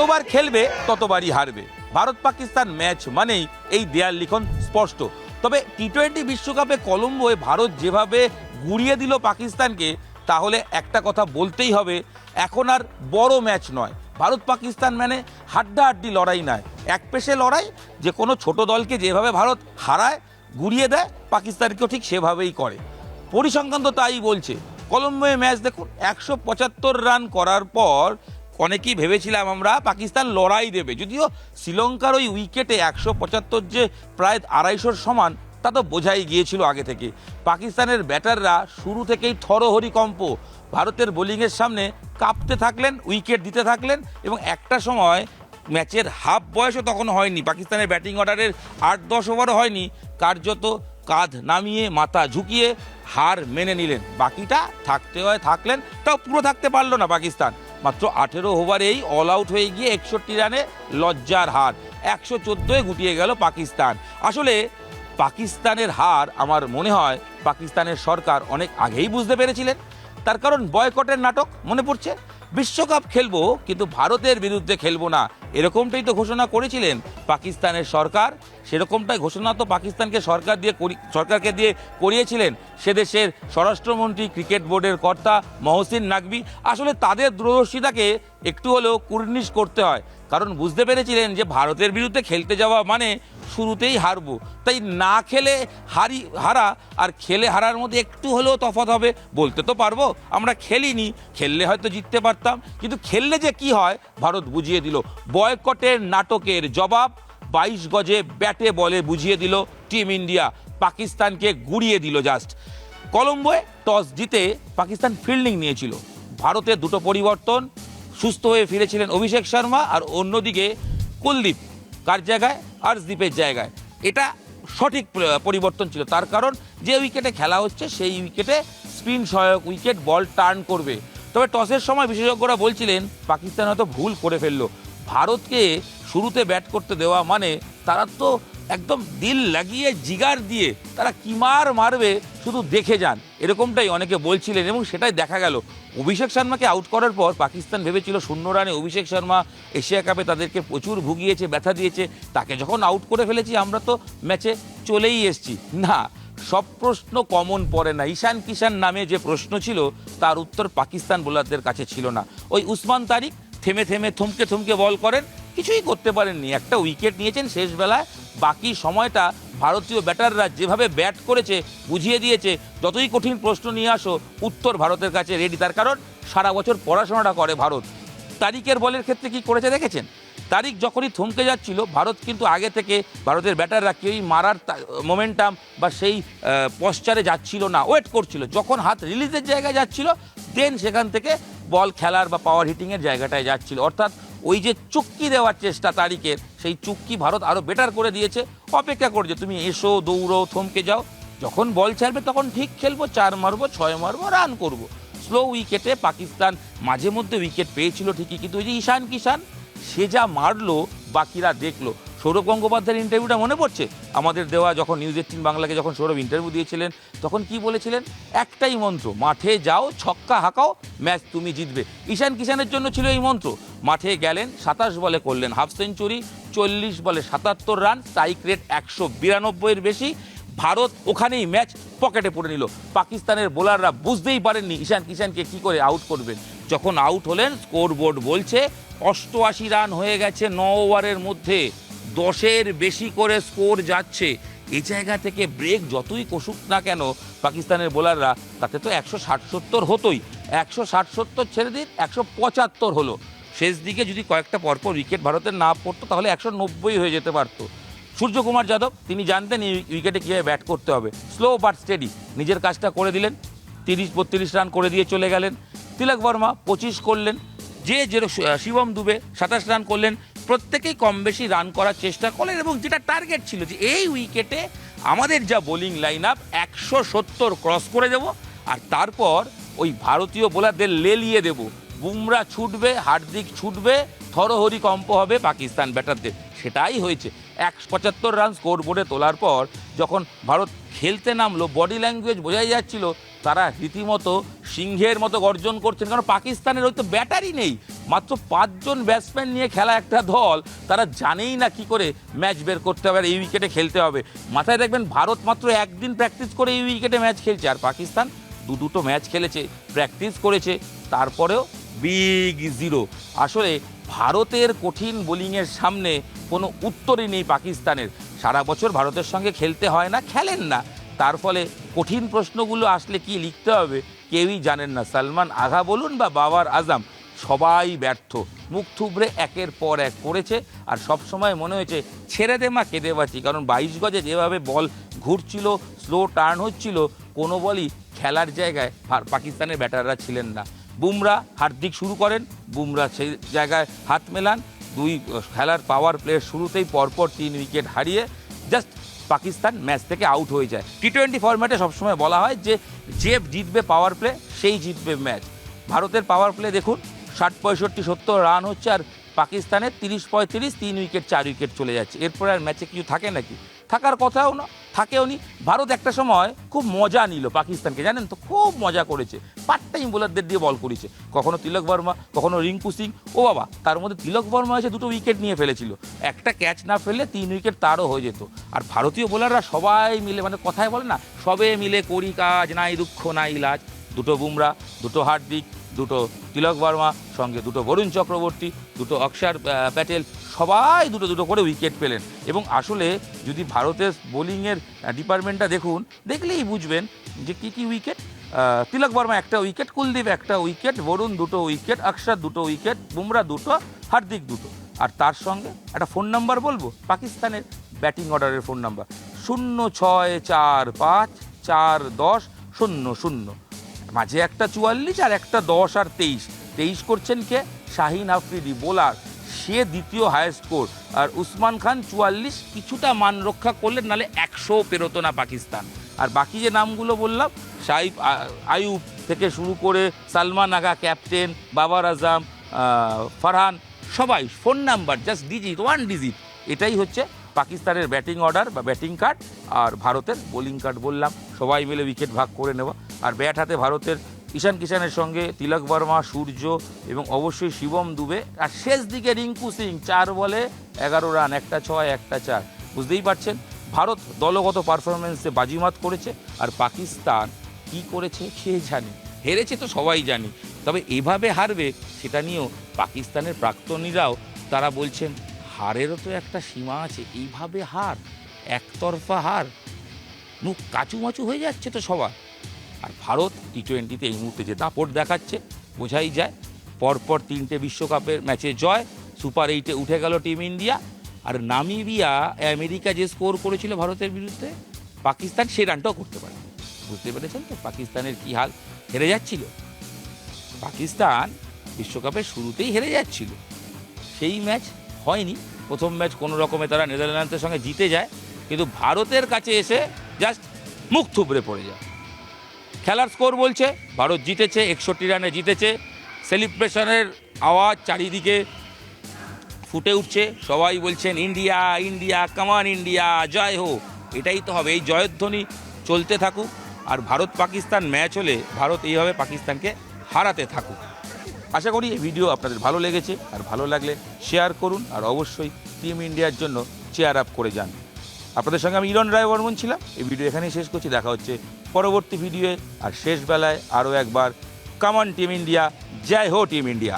যতবার খেলবে ততবারই হারবে। ভারত পাকিস্তান ম্যাচ মানেই এই দেয়াল লিখন স্পষ্ট। তবে টি-20 বিশ্বকাপে কলম্বোয় ভারত যেভাবে গুড়িয়ে দিল পাকিস্তানকে, তাহলে একটা কথা বলতেই হবে, এখন আর বড় ম্যাচ নয়। ভারত পাকিস্তান মানে হাড্ডাহাড্ডি লড়াই নয়, এক পেশে লড়াই। যে কোনো ছোট দলকে যেভাবে ভারত হারায়, গুড়িয়ে দেয়, পাকিস্তানকেও ঠিক সেভাবেই করে। পরিসংখ্যান তো তাই বলছে। কলম্বোয় ম্যাচ দেখুন, 175 রান করার পর অনেকেই ভেবেছিলাম আমরা পাকিস্তান লড়াই দেবে, যদিও শ্রীলঙ্কার ওই উইকেটে 175 যে প্রায় 250 সমান, তা তো বোঝাই গিয়েছিল আগে থেকে। পাকিস্তানের ব্যাটাররা শুরু থেকেই থরহরিকম্প, ভারতের বোলিংয়ের সামনে কাঁপতে থাকলেন, উইকেট দিতে থাকলেন। এবং একটা সময় ম্যাচের হাফ বয়সও তখন হয়নি, পাকিস্তানের ব্যাটিং অর্ডারের 8-10 ওভারও হয়নি, কার্যত কাঁধ নামিয়ে মাথা ঝুঁকিয়ে হার মেনে নিলেন। বাকিটা থাকতে হয় থাকলেন, তাও পুরো থাকতে পারলো না পাকিস্তান। মাত্র 18 ওভারেই অল আউট হয়ে গিয়ে 61 রানে লজ্জার হার, 114 গুটিয়ে গেল পাকিস্তান। আসলে পাকিস্তানের হার আমার মনে হয় পাকিস্তানের সরকার অনেক আগেই বুঝতে পেরেছিলেন। তার কারণ বয়কটের নাটক মনে পড়ছে। বিশ্বকাপ খেলবো কিন্তু ভারতের বিরুদ্ধে খেলবো না, এরকমটাই তো ঘোষণা করেছিলেন পাকিস্তানের সরকার। সেরকমটাই ঘোষণা তো পাকিস্তানকে সরকারকে দিয়ে করিয়েছিলেন সে দেশের স্বরাষ্ট্রমন্ত্রী, ক্রিকেট বোর্ডের কর্তা মহসিন নাকভি। আসলে তাদের দূরদর্শিতাকে একটু হলেও কুর্নিশ করতে হয়, কারণ বুঝতে পেরেছিলেন যে ভারতের বিরুদ্ধে খেলতে যাওয়া মানে শুরুতেই হারবো। তাই না খেলে হারা আর খেলে হারার মধ্যে একটু হলেও তফাৎ হবে। বলতে তো পারবো আমরা খেলিনি, খেললে হয়তো জিততে পারতাম, কিন্তু খেললে যে কি হয় ভারত বুঝিয়ে দিল। বয়কটের নাটকের জবাব 22 গজে ব্যাটে বলে বুঝিয়ে দিল টিম ইন্ডিয়া, পাকিস্তানকে গুড়িয়ে দিল জাস্ট। কলম্বোয় টস জিতে পাকিস্তান ফিল্ডিং নিয়েছিল। ভারতের দুটো পরিবর্তন, সুস্থ হয়ে ফিরেছিলেন অভিষেক শর্মা, আর অন্যদিকে কুলদীপ কার জায়গায়, আর্শদীপের জায়গায়। এটা সঠিক পরিবর্তন ছিল, তার কারণ যে উইকেটে খেলা হচ্ছে সেই উইকেটে স্পিন সহায়ক উইকেট, বল টার্ন করবে। তবে টসের সময় বিশেষজ্ঞরা বলছিলেন পাকিস্তান হয়তো ভুল করে ফেললো। ভারতকে শুরুতে ব্যাট করতে দেওয়া মানে তারা তো একদম দিল লাগিয়ে জিগার দিয়ে তারা কি মারবে শুধু দেখে যান, এরকমটাই অনেকে বলছিলেন। এবং সেটাই দেখা গেল। অভিষেক শর্মাকে আউট করার পর পাকিস্তান ভেবেছিল 0 রানে অভিষেক শর্মা এশিয়া কাপে তাদেরকে প্রচুর ভুগিয়েছে, ব্যথা দিয়েছে, তাকে যখন আউট করে ফেলেছি আমরা তো ম্যাচে চলেই এসছি। না, সব প্রশ্ন কমন পড়ে না। ঈশান কিষান নামে যে প্রশ্ন ছিল তার উত্তর পাকিস্তান বোলারদের কাছে ছিল না। ওই উসমান তারিক থেমে থেমে থমকে বল করেন, কিছুই করতে পারেননি। একটা উইকেট নিয়েছেন শেষ বেলায়, বাকি সময়টা ভারতীয় ব্যাটাররা যেভাবে ব্যাট করেছে বুঝিয়ে দিয়েছে, যতই কঠিন প্রশ্ন নিয়ে আসো উত্তর ভারতের কাছে রেডি। তার কারণ সারা বছর পড়াশোনাটা করে ভারত। তারিকের বলের ক্ষেত্রে কি করেছে দেখেছেন? তারিক যখনই থমকে যাচ্ছিল, ভারত কিন্তু আগে থেকে ভারতের ব্যাটাররা কেউই মারার মোমেন্টাম বা সেই পশ্চারে যাচ্ছিল না, ওয়েট করছিল। যখন হাত রিলিজের জায়গায় যাচ্ছিল, দেন সেখান থেকে বল খেলার বা পাওয়ার হিটিংয়ের জায়গাটায় যাচ্ছিল। অর্থাৎ ওই যে চুক্কি দেওয়ার চেষ্টা তারিকের, সেই চুক্কি ভারত আরও বেটার করে দিয়েছে। অপেক্ষা করছে তুমি এসো, দৌড়ো, থমকে যাও, যখন বল ছাড়বে তখন ঠিক খেলবো, 4 মারবো, 6 মারবো, রান করব। স্লো উইকেটে পাকিস্তান মাঝে মধ্যে উইকেট পেয়েছিল ঠিকই, কিন্তু ওই যে ঈশান কিষান সে যা মারলো বাকিরা দেখলো। সৌরভ গঙ্গোপাধ্যায়ের ইন্টারভিউটা মনে পড়ছে আমাদের দেওয়া, যখন নিউজ 18 বাংলাকে যখন সৌরভ ইন্টারভিউ দিয়েছিলেন তখন কি বলেছিলেন? একটাই মন্ত্র, মাঠে যাও, ছক্কা হাঁকাও, ম্যাচ তুমি জিতবে। ঈশান কিষানের জন্য ছিল এই মন্ত্র। মাঠে গেলেন, 27 বলে করলেন হাফ সেঞ্চুরি, 40 বলে 77 রান, স্ট্রাইক রেট 192-এর বেশি। ভারত ওখানেই ম্যাচ পকেটে পড়ে নিল। পাকিস্তানের বোলাররা বুঝতেই পারেননি ঈশান কিষানকে কি করে আউট করবেন। যখন আউট হলেন, স্কোর বোর্ড বলছে 88 রান হয়ে গেছে 9 ওভারের মধ্যে, 10-এর বেশি করে স্কোর যাচ্ছে। এই জায়গা থেকে ব্রেক যতই কষুক না কেন পাকিস্তানের বোলাররা, তাতে তো 160-70 হতোই। 160-70 ছেড়ে দিন, 175 হলো। শেষ দিকে যদি কয়েকটা পরপর উইকেট ভারতের না পড়তো তাহলে 190 হয়ে যেতে পারতো। সূর্যকুমার যাদব তিনি জানতেন এই উইকেটে কীভাবে ব্যাট করতে হবে। স্লো বাট স্টেডি নিজের কাজটা করে দিলেন, 30-32 রান করে দিয়ে চলে গেলেন। তিলক বর্মা 25 করলেন, শিবম দুবে 27 রান করলেন। প্রত্যেকেই কম বেশি রান করার চেষ্টা করলেন, এবং যেটা টার্গেট ছিল যে এই উইকেটে আমাদের যা বোলিং লাইন আপ 170 ক্রস করে দেব, আর তারপর ওই ভারতীয় বোলারদের লেলিয়ে দেব। বুমরা ছুটবে, হার্দিক ছুটবে, থরহরি কম্প হবে পাকিস্তান ব্যাটারদের। সেটাই হয়েছে। 175 রান স্কোর বোর্ডে তোলার পর যখন ভারত খেলতে নামলো, বডি ল্যাঙ্গুয়েজ বোঝাই যাচ্ছিল তারা রীতিমতো সিংহের মতো গর্জন করছেন, কারণ পাকিস্তানের ওই তো ব্যাটারই নেই। মাত্র 5 জন ব্যাটসম্যান নিয়ে খেলা একটা দল, তারা জানেই না কি করে ম্যাচ বের করতে হবে আর এই উইকেটে খেলতে হবে। মাথায় রাখবেন, ভারত মাত্র একদিন প্র্যাকটিস করে এই উইকেটে ম্যাচ খেলছে, আর পাকিস্তান দুটো ম্যাচ খেলেছে, প্র্যাকটিস করেছে, তারপরেও বিগ জিরো। আসলে ভারতের কঠিন বোলিংয়ের সামনে কোনো উত্তরই নেই পাকিস্তানের। সারা বছর ভারতের সঙ্গে খেলতে হয় না, খেলেন না, তার ফলে কঠিন প্রশ্নগুলো আসলে কি লিখতে হবে কেউই জানেন না। সালমান আগা বলুন বা বাবার আজম, সবাই ব্যর্থ, মুখ থুবড়ে একের পর এক করেছে। আর সব সময় মনে হয়েছে ছেড়ে দে মা কেঁদে বাঁচি, কারণ 22 গজে যেভাবে বল ঘুরছিল, স্লো টার্ন হচ্ছিল, কোনো বলই খেলার জায়গায় পাকিস্তানের ব্যাটাররা ছিলেন না। বুমরা হার্দিক শুরু করেন, বুমরা সেই জায়গায় হাত মেলান, দুই খেলার পাওয়ার প্লের শুরুতেই পরপর 3 উইকেট হারিয়ে জাস্ট পাকিস্তান ম্যাচ থেকে আউট হয়ে যায়। টি20 ফরম্যাটে সবসময় বলা হয় যে জিতবে পাওয়ার প্লে সেই জিতবে ম্যাচ। ভারতের পাওয়ার প্লে দেখুন, 60, 65, 70 রান হচ্ছে, আর পাকিস্তানের 30, 35, 3 উইকেট 4 উইকেট চলে যাচ্ছে। এরপরে আর ম্যাচে কিছু থাকে নাকি? থাকার কথাও না, থাকেও নি। ভারত একটা সময় খুব মজা নিল পাকিস্তানকে, জানেন তো, খুব মজা করেছে। পার্ট টাইম বোলারদের দিয়ে বল করেছে, কখনো তিলক বর্মা, কখনো রিঙ্কু সিং। ও বাবা, তার মধ্যে তিলক বর্মা এসে 2টো উইকেট নিয়ে ফেলেছিল, একটা ক্যাচ না ফেললে 3 উইকেট তারও হয়ে যেত। আর ভারতীয় বোলাররা সবাই মিলে, মানে কথায় বলে না, সবে মিলে করি কাজ, নাই দুঃখ নাই লাজ। 2টো বুমরা, 2টো হার্দিক, 2টো তিলক বর্মা, সঙ্গে 2টো বরুণ চক্রবর্তী, 2টো অক্ষর প্যাটেল, সবাই 2টো করে উইকেট পেলেন। এবং আসলে যদি ভারতের বোলিংয়ের ডিপার্টমেন্টটা দেখুন, দেখলেই বুঝবেন যে কী উইকেট। তিলক বর্মা 1টা উইকেট, কুলদীপ 1টা উইকেট, বরুণ 2টো উইকেট, অক্ষর 2টো উইকেট, বুমরা 2টো, হার্দিক 2টো। আর তার সঙ্গে একটা ফোন নাম্বার বলবো, পাকিস্তানের ব্যাটিং অর্ডারের ফোন নাম্বার 0645541000। মাঝে একটা 44 আর একটা 10 আর 23 করছেন কে? শাহিন আফ্রিদি বোলার, সে দ্বিতীয় হায়েস্ট স্কোর। আর উসমান খান 44, কিছুটা মান রক্ষা করলেন, নাহলে 100 পেরোতো না পাকিস্তান। আর বাকি যে নামগুলো বললাম, সাইফ আয়ুব থেকে শুরু করে সালমান আগা ক্যাপ্টেন, বাবার আজম, ফারহান, সবাই phone number just digit, 1 digit. এটাই হচ্ছে পাকিস্তানের ব্যাটিং অর্ডার বা ব্যাটিং কার্ড। আর ভারতের বোলিং কার্ড বললাম, সবাই মিলে উইকেট ভাগ করে নেওয়া। আর ব্যাট হাতে ভারতের ঈশান কিষানের সঙ্গে তিলক বর্মা, সূর্য এবং অবশ্যই শিবম দুবে। আর শেষ দিকে রিঙ্কু সিং 4 বলে 11 রান, 1টা 6, 1টা 4। বুঝতেই পারছেন ভারত দলগত পারফরমেন্সে বাজিমাত করেছে, আর পাকিস্তান কি করেছে কে জানে। হেরেছে তো সবাই জানি, তবে এভাবে হারবে সেটা নিয়েও পাকিস্তানের প্রাক্তনীরাও তারা বলছেন হারেরও তো একটা সীমা আছে, এইভাবে হার, একতরফা হার, মুখ কাচুমাচু হয়ে যাচ্ছে তো সবার। আর ভারত টি20তে এই মুহূর্তে যে দাপট দেখাচ্ছে বোঝাই যায়। পরপর 3টে বিশ্বকাপের ম্যাচে জয়, সুপার 8-এ উঠে গেল টিম ইন্ডিয়া। আর নামিবিয়া, আমেরিকা যে স্কোর করেছিল ভারতের বিরুদ্ধে, পাকিস্তান সে রানটাও করতে পারে। বুঝতে পেরেছেন তো পাকিস্তানের কী হাল? হেরে যাচ্ছিল পাকিস্তান, বিশ্বকাপের শুরুতেই হেরে যাচ্ছিল, সেই ম্যাচ হয়নি। প্রথম ম্যাচ কোনো রকমে তারা নেদারল্যান্ডসের সঙ্গে জিতে যায়, কিন্তু ভারতের কাছে এসে জাস্ট মুখ থুবড়ে পড়ে যায়। খেলার স্কোর বলছে ভারত জিতেছে, 61 রানে জিতেছে। সেলিব্রেশনের আওয়াজ চারিদিকে ফুটে উঠছে, সবাই বলছেন ইন্ডিয়া ইন্ডিয়া, কামান ইন্ডিয়া, জয় হো। এটাই তো হবে, এই জয়ধ্বনি চলতে থাকুক। আর ভারত পাকিস্তান ম্যাচ হলে ভারত এইভাবে পাকিস্তানকে হারাতে থাকুক। আশা করি এই ভিডিও আপনাদের ভালো লেগেছে, আর ভালো লাগলে শেয়ার করুন, আর অবশ্যই টিম ইন্ডিয়ার জন্য চেয়ার আপ করে যান। আপনাদের সঙ্গে আমি ইরন রায় বর্মন ছিলাম। এই ভিডিও এখানেই শেষ করছি, দেখা হচ্ছে পরবর্তী ভিডিওয়ে। আর শেষ বেলায় আরও একবার কামান টিম ইন্ডিয়া, জয় হো টিম ইন্ডিয়া।